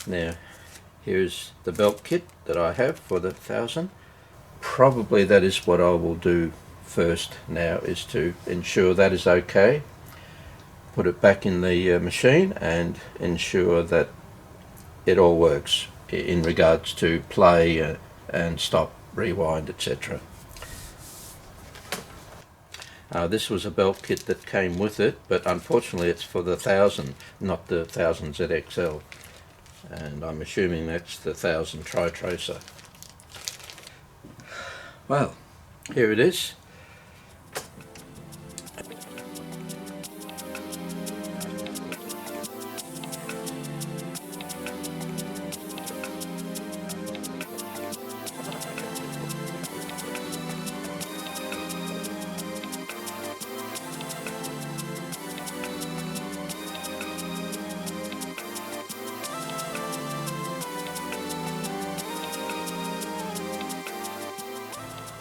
Now here's the belt kit that I have for the 1000. Probably that is what I will do first now, is to ensure that is okay, put it back in the machine and ensure that it all works in regards to play and stop, rewind, etc. This was a belt kit that came with it, but unfortunately it's for the 1000, not the 1000 ZXL, and I'm assuming that's the 1000 Tri-Tracer. Well, here it is.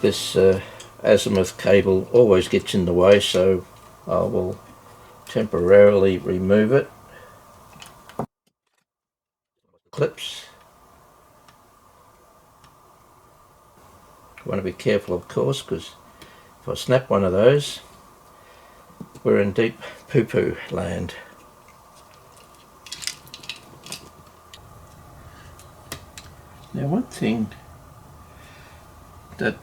This azimuth cable always gets in the way, so I will temporarily remove it. Clips. Want to be careful, of course, because if I snap one of those, we're in deep poo-poo land. Now, one thing that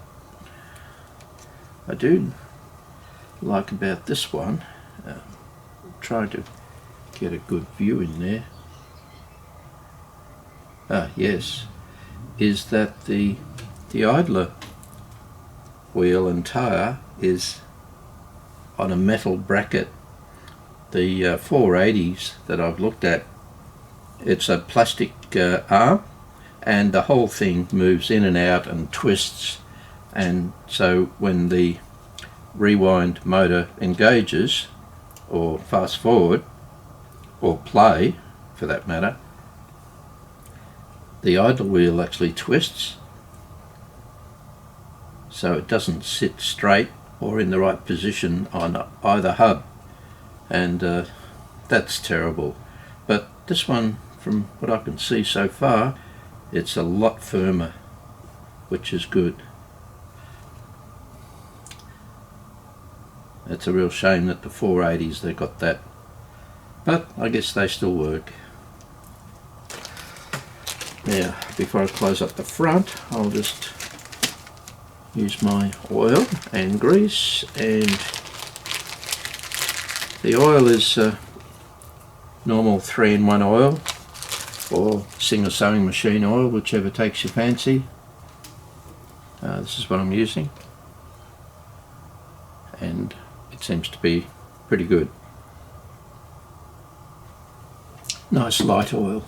I do like about this one, trying to get a good view in there, yes, is that the idler wheel and tyre is on a metal bracket. The 480s that I've looked at, it's a plastic arm, and the whole thing moves in and out and twists, and so when the rewind motor engages, or fast forward, or play for that matter, the idler wheel actually twists, so it doesn't sit straight or in the right position on either hub, and that's terrible. But this one, from what I can see so far, it's a lot firmer, which is good. It's a real shame that the 480s, they got that, but I guess they still work. Now, before I close up the front, I'll just use my oil and grease, and the oil is normal 3-in-1 oil or Singer sewing machine oil, whichever takes your fancy. This is what I'm using, and it seems to be pretty good. Nice light oil.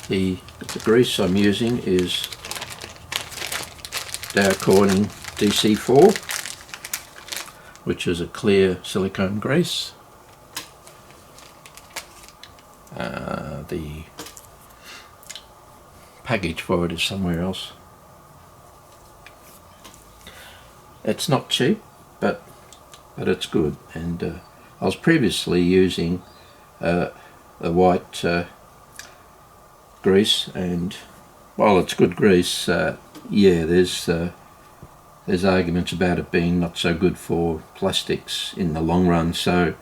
The grease I'm using is Dow Corning DC4, which is a clear silicone grease. The package for it is somewhere else. It's not cheap, but it's good. And I was previously using a white grease, and while it's good grease, yeah, there's arguments about it being not so good for plastics in the long run. So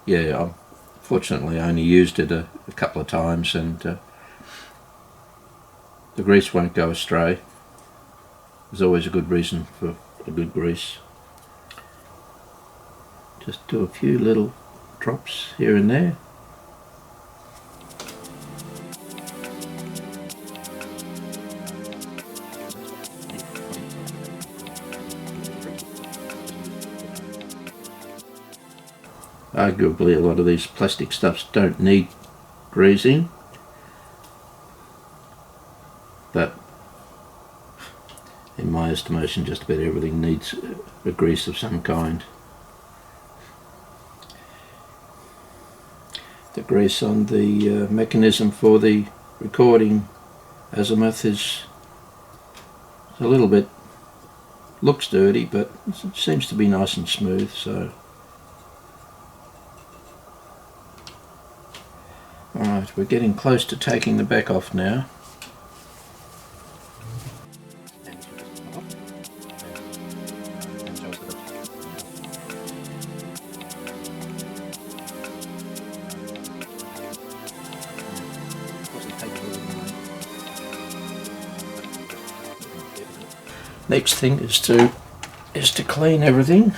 yeah, I fortunately only used it a couple of times, and the grease won't go astray. There's always a good reason for a good grease. Just do a few little drops here and there. Arguably, a lot of these plastic stuffs don't need greasing, but in my estimation, just about everything needs a grease of some kind. The grease on the mechanism for the recording azimuth is a little bit, looks dirty, but it seems to be nice and smooth. So Right, we're getting close to taking the back off now. Next thing is to clean everything.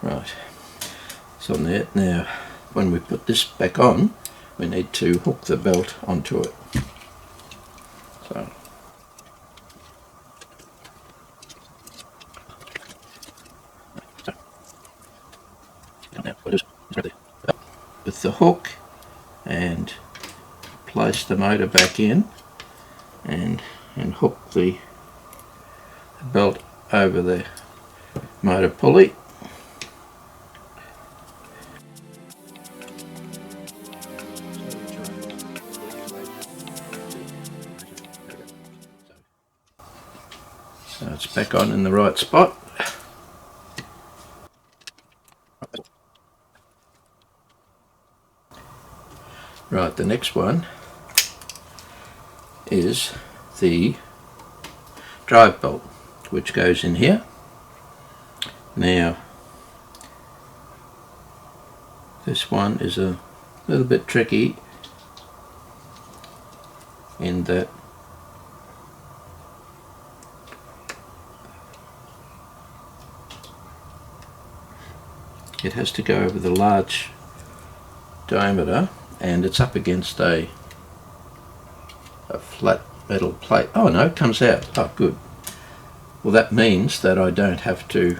Right, it's on there. Now, when we put this back on, we need to hook the belt onto it. So, with the hook, and place the motor back in, and hook the belt over the motor pulley. So it's back on in the right spot. Right, the next one is the drive bolt, which goes in here. Now, this one is a little bit tricky in that it has to go over the large diameter, and it's up against a flat metal plate. Oh no, it comes out. Oh good. Well, that means that I don't have to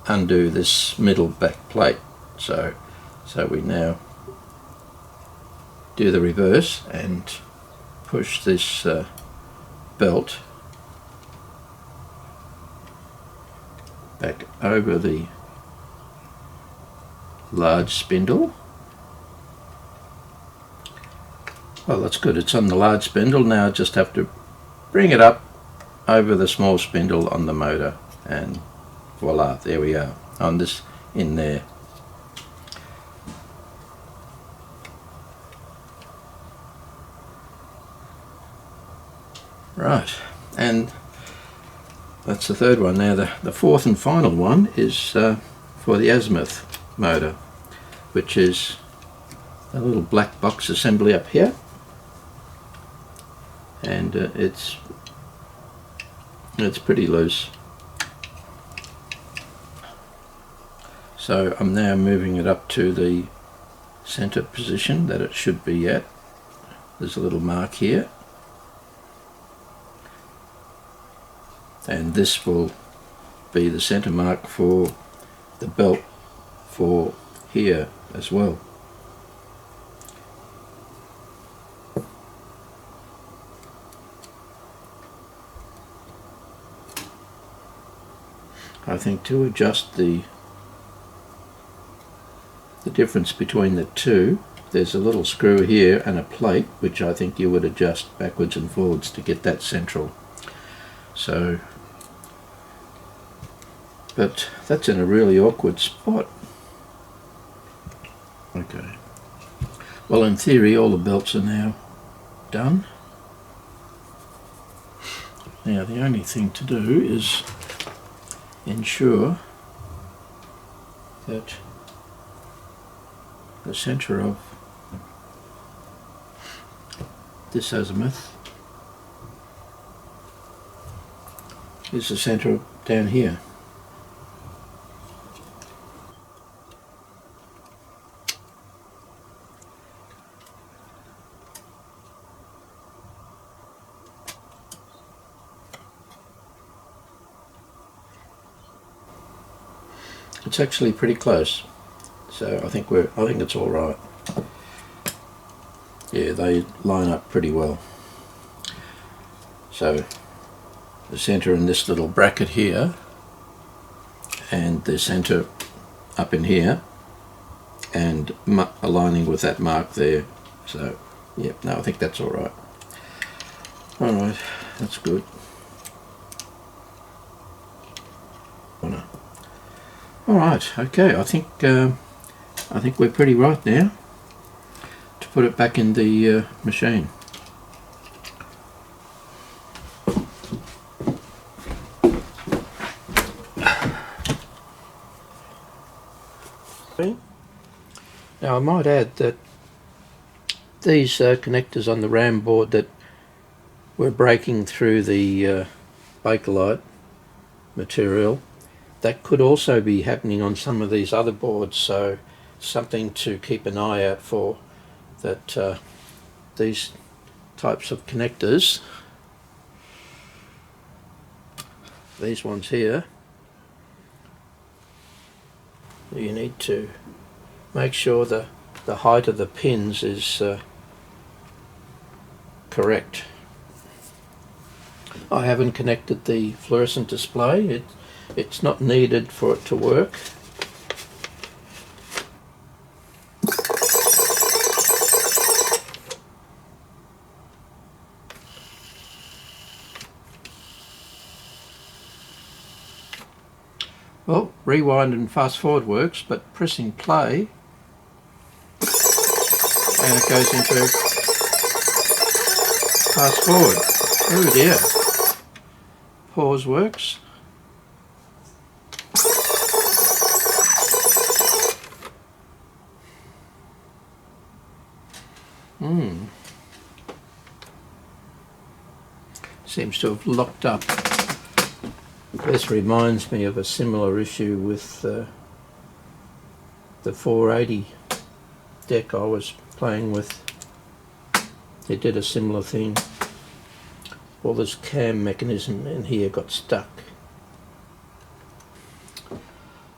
undo this middle back plate. So we now do the reverse and push this belt back over the large spindle. Well, that's good. It's on the large spindle. Now I just have to bring it up over the small spindle on the motor, and voila, there we are, on this in there. Right, and that's the third one. Now the fourth and final one is for the azimuth motor, which is a little black box assembly up here, and it's pretty loose. So I'm now moving it up to the center position that it should be at. There's a little mark here, and this will be the center mark for the belt for here as well. I think to adjust the difference between the two, there's a little screw here and a plate which I think you would adjust backwards and forwards to get that central. So, but that's in a really awkward spot. Okay. Well, in theory all the belts are now done. Now the only thing to do is ensure that the center of this azimuth is the center down here. It's actually pretty close, so I think it's all right. Yeah, they line up pretty well. So the center in this little bracket here and the center up in here, and aligning with that mark there. So yeah, no, I think that's all right. All right, that's good. All right, okay. I think we're pretty right now to put it back in the machine. Now I might add that these connectors on the RAM board that were breaking through the Bakelite material, that could also be happening on some of these other boards, so something to keep an eye out for, that these types of connectors, these ones here, you need to make sure the height of the pins is correct. I haven't connected the fluorescent display. It's not needed for it to work. Well, rewind and fast forward works, but pressing play and it goes into fast forward. Oh dear. Pause works. Seems to have locked up. This reminds me of a similar issue with the 480 deck I was playing with. It did a similar thing. Well, this cam mechanism in here got stuck.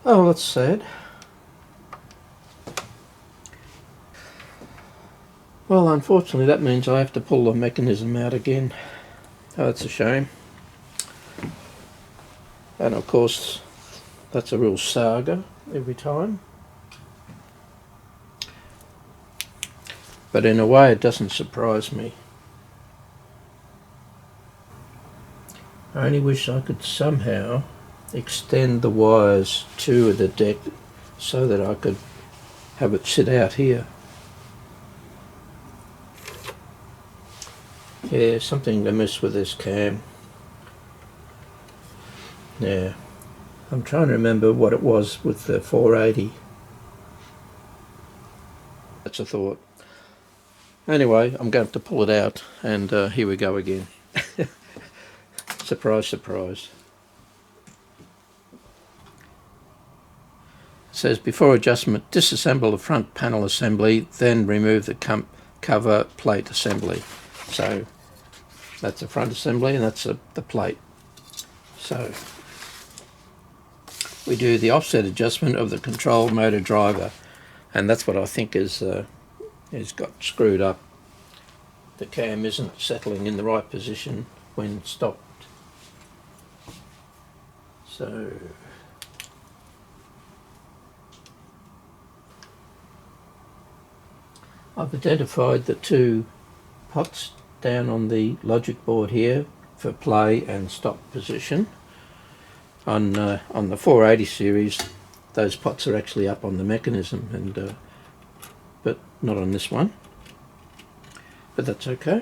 Oh, that's sad. Well, unfortunately that means I have to pull the mechanism out again. Oh, that's a shame. And of course that's a real saga every time. But in a way it doesn't surprise me. I only wish I could somehow extend the wires to the deck so that I could have it sit out here. Yeah, something amiss with this cam. Yeah, I'm trying to remember what it was with the 480. That's a thought. Anyway, I'm going to have to pull it out, and here we go again. Surprise, surprise. It says, before adjustment, disassemble the front panel assembly, then remove the cover plate assembly. So that's the front assembly and that's the plate. So we do the offset adjustment of the control motor driver, and that's what I think is got screwed up. The cam isn't settling in the right position when stopped. So I've identified the two pots down on the logic board here for play and stop position. On the 480 series, those pots are actually up on the mechanism, and but not on this one. But that's okay.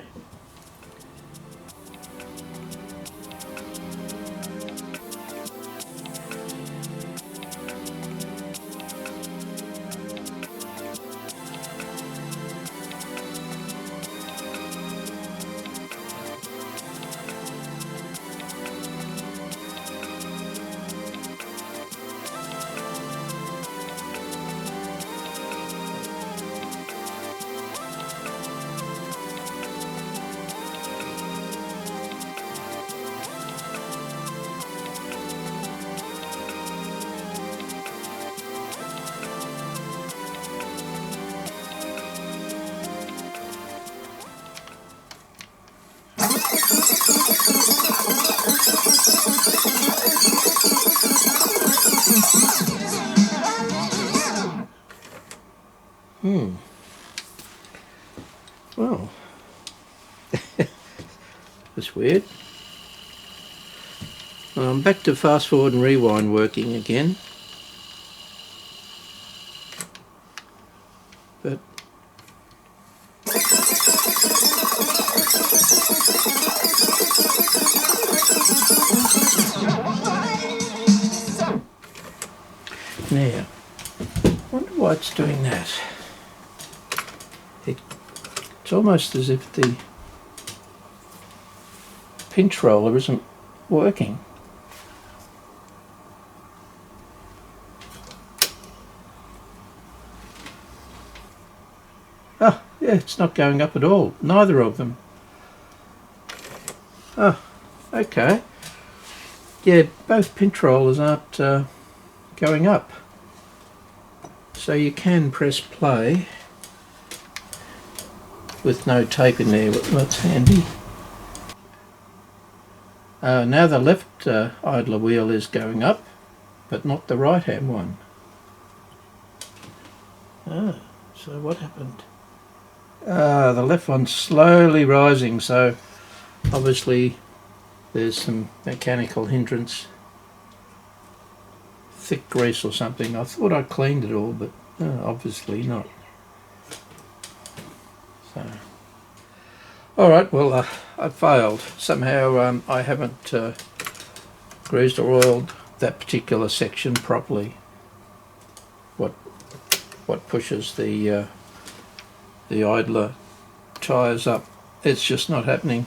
That's weird. I'm back to fast forward and rewind working again. But now, I wonder why it's doing that. It's almost as if the pinch roller isn't working. Oh, yeah, it's not going up at all. Neither of them. Oh, okay. Yeah, both pinch rollers aren't going up. So you can press play with no tape in there, that's handy. Now the left idler wheel is going up, but not the right hand one. Ah, so what happened? The left one's slowly rising, so obviously there's some mechanical hindrance. Thick grease or something. I thought I cleaned it all, but obviously not. So, alright, well I failed. Somehow I haven't greased or oiled that particular section properly. What pushes the idler tyres up. It's just not happening.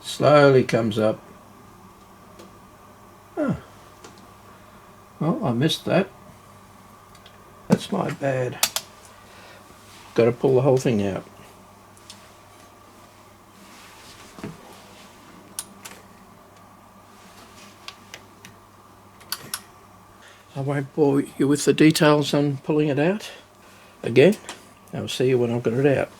Slowly comes up. Oh. Well, I missed that. That's my bad. Got to pull the whole thing out. I won't bore you with the details on pulling it out again. I'll see you when I've got it out.